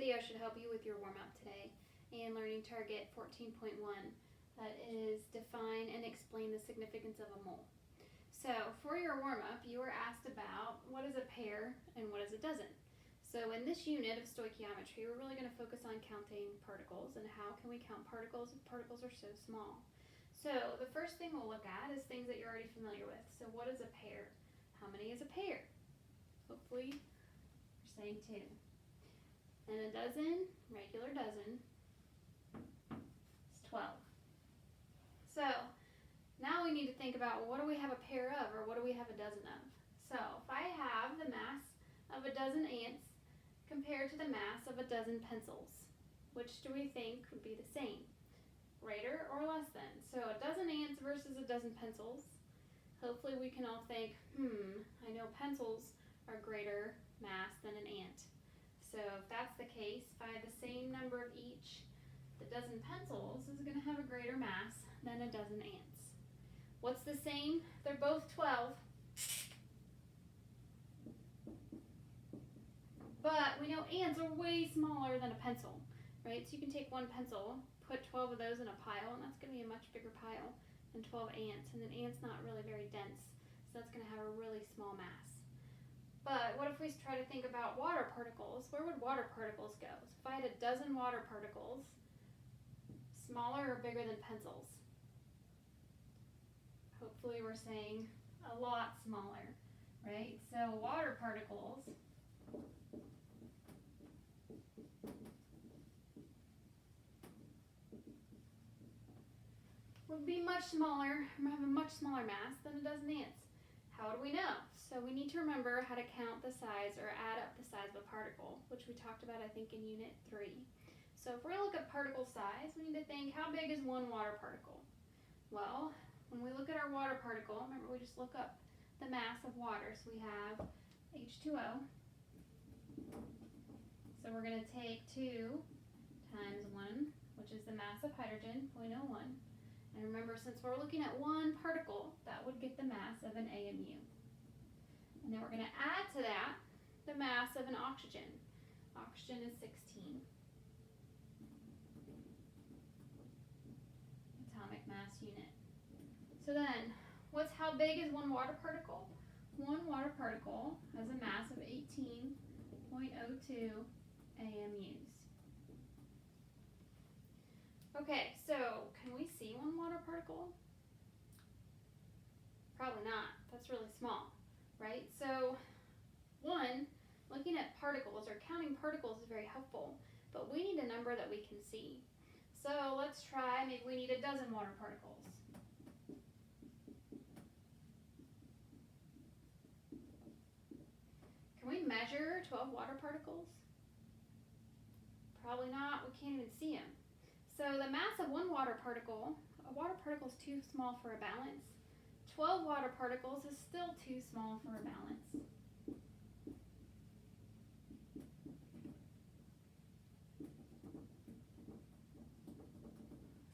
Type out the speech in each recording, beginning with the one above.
video should help you with your warm-up today and learning target 14.1. That is define and explain the significance of a mole. So for your warm-up, you were asked about what is a pair and what is a dozen. So in this unit of stoichiometry, we're really going to focus on counting particles and how can we count particles if particles are so small. So the first thing we'll look at is things that you're already familiar with. So what is a pair? How many is a pair? Hopefully you're saying 2. And a dozen, regular dozen, is 12. So now we need to think about what do we have a pair of, or what do we have a dozen of? So if I have the mass of a dozen ants compared to the mass of a dozen pencils, which do we think would be the same? Greater or less than? So a dozen ants versus a dozen pencils. Hopefully we can all think, I know pencils are greater mass than an ant. So if that's the case, if I have the same number of each, the dozen pencils is going to have a greater mass than a dozen ants. What's the same? They're both 12. But we know ants are way smaller than a pencil, right? So you can take one pencil, put 12 of those in a pile, and that's going to be a much bigger pile than 12 ants. And an ant's not really very dense, so that's going to have a really small mass. But what if we try to think about water particles? Where would water particles go? So if I had a dozen water particles, smaller or bigger than pencils? Hopefully we're saying a lot smaller, right? So water particles would be much smaller, have a much smaller mass than a dozen ants. How do we know? So we need to remember how to count the size or add up the size of a particle, which we talked about, I think, in Unit 3. So if we're going to look at particle size, we need to think, how big is one water particle? Well, when we look at our water particle, remember we just look up the mass of water. So we have H2O. So we're going to take 2 times 1, which is the mass of hydrogen, 0.01. And remember, since we're looking at one particle, that would get the mass of an AMU. And then we're going to add to that the mass of an oxygen. Oxygen is 16. Atomic mass unit. So then, how big is one water particle? One water particle has a mass of 18.02 AMUs. Okay, so can we see one water particle? Probably not. That's really small, right? So looking at particles or counting particles is very helpful, but we need a number that we can see. So let's try, maybe we need a dozen water particles. Can we measure 12 water particles? Probably not. We can't even see them. So the mass of one water particle, a water particle is too small for a balance. 12 water particles is still too small for a balance.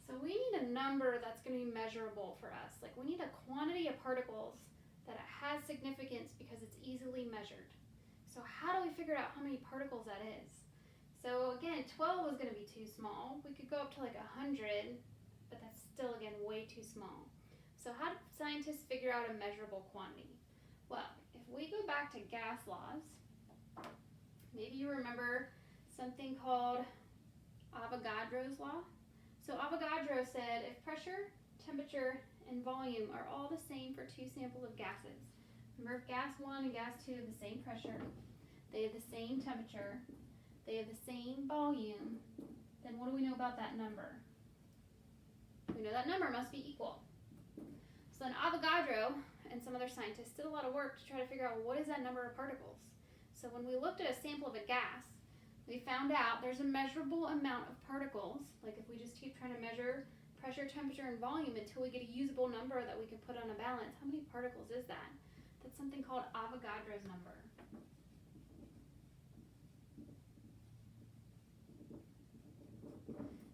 So we need a number that's going to be measurable for us. Like we need a quantity of particles that has significance because it's easily measured. So how do we figure out how many particles that is? So again, 12 is going to be too small. We could go up to like 100, but that's still, again, way too small. So how do scientists figure out a measurable quantity? Well, if we go back to gas laws, maybe you remember something called Avogadro's law. So Avogadro said if pressure, temperature, and volume are all the same for two samples of gases, remember if gas 1 and gas 2 have the same pressure, they have the same temperature, they have the same volume, then what do we know about that number? We know that number must be equal. So then Avogadro and some other scientists did a lot of work to try to figure out what is that number of particles. So when we looked at a sample of a gas, we found out there's a measurable amount of particles, like if we just keep trying to measure pressure, temperature, and volume until we get a usable number that we can put on a balance. How many particles is that? That's something called Avogadro's number.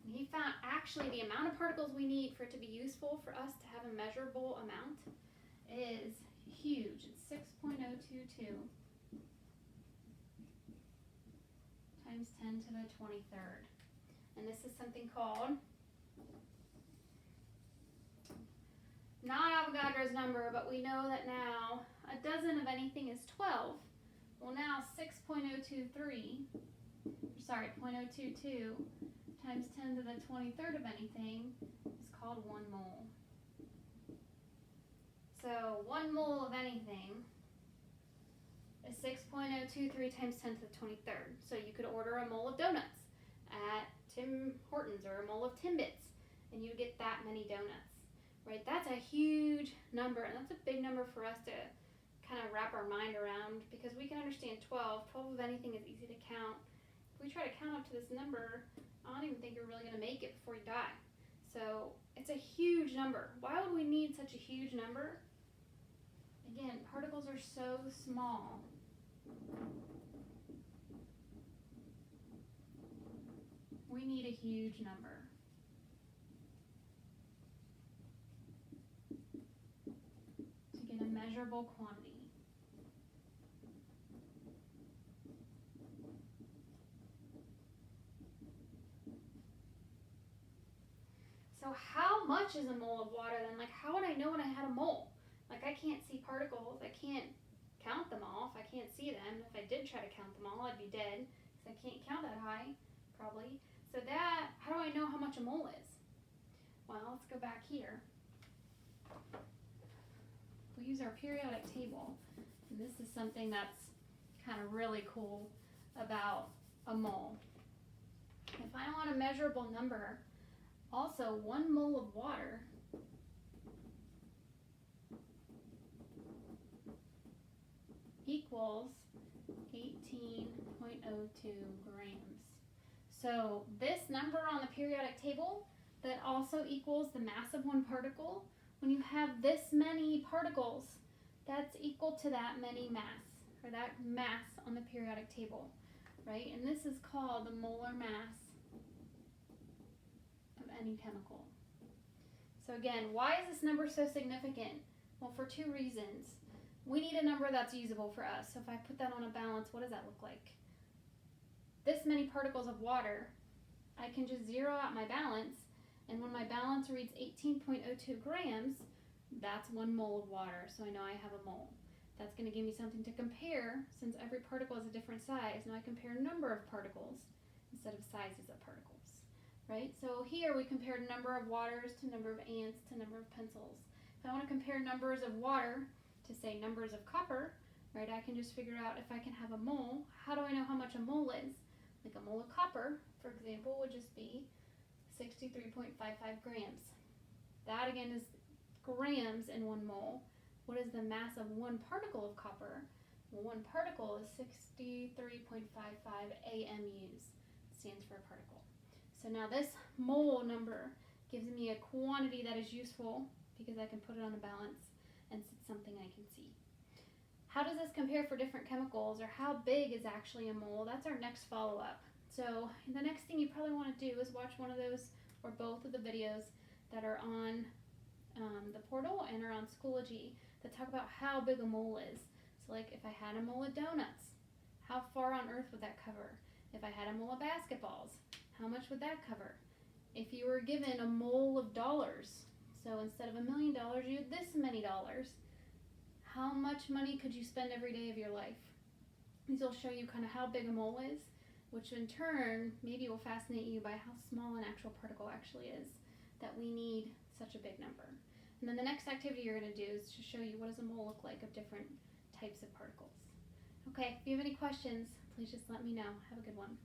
And he found actually the amount of particles we need for it to be useful for us to have a measurable amount is huge. It's 6.022 times times 10 to the 23rd. And this is something called, not Avogadro's number, but we know that now a dozen of anything is 12. Well, now 0.022 times 10 to the 23rd of anything is called 1 mole. So 1 mole of anything is 6.023 times 10 to the 23rd. So you could order a mole of donuts at Tim Hortons or a mole of Timbits, and you get that many donuts, right? That's a huge number, and that's a big number for us to kind of wrap our mind around, because we can understand 12. 12 of anything is easy to count. If we try to count up to this number, I don't even think you're really going to make it before you die. So it's a huge number. Why would we need such a huge number? Again, particles are so small. We need a huge number. To get a measurable quantity. So how much is a mole of water then? Like, how would I know when I had a mole? Like, I can't see particles. I can't count them all. If I can't see them, if I did try to count them all, I'd be dead, because I can't count that high, probably. So that, how do I know how much a mole is? Well, let's go back here. We use our periodic table, and this is something that's kind of really cool about a mole. If I want a measurable number, also 1 mole of water equals 18.02 grams. So this number on the periodic table, that also equals the mass of one particle. When you have this many particles, that's equal to that many mass, or that mass on the periodic table, right? And this is called the molar mass of any chemical. So again, why is this number so significant? Well, for 2 reasons. We need a number that's usable for us. So if I put that on a balance, what does that look like? This many particles of water, I can just zero out my balance, and when my balance reads 18.02 grams, that's 1 mole of water, so I know I have a mole. That's going to give me something to compare, since every particle is a different size. Now I compare number of particles instead of sizes of particles, right? So here we compared number of waters to number of ants to number of pencils. If I want to compare numbers of water to, say, numbers of copper, right, I can just figure out if I can have a mole. How do I know how much a mole is? Like a mole of copper, for example, would just be 63.55 grams. That again is grams in 1 mole. What is the mass of 1 particle of copper? Well, 1 particle is 63.55 AMUs. Stands for a particle. So now this mole number gives me a quantity that is useful because I can put it on a balance and it's something I can see. How does this compare for different chemicals, or how big is actually a mole? That's our next follow-up. So the next thing you probably want to do is watch one of those or both of the videos that are on the portal and are on Schoology that talk about how big a mole is. So like if I had a mole of donuts, how far on earth would that cover? If I had a mole of basketballs, how much would that cover? If you were given a mole of dollars, so instead of $1 million, you had this many dollars, how much money could you spend every day of your life? These will show you kind of how big a mole is, which in turn maybe will fascinate you by how small an actual particle actually is, that we need such a big number. And then the next activity you're going to do is to show you what does a mole look like of different types of particles. Okay, if you have any questions, please just let me know. Have a good one.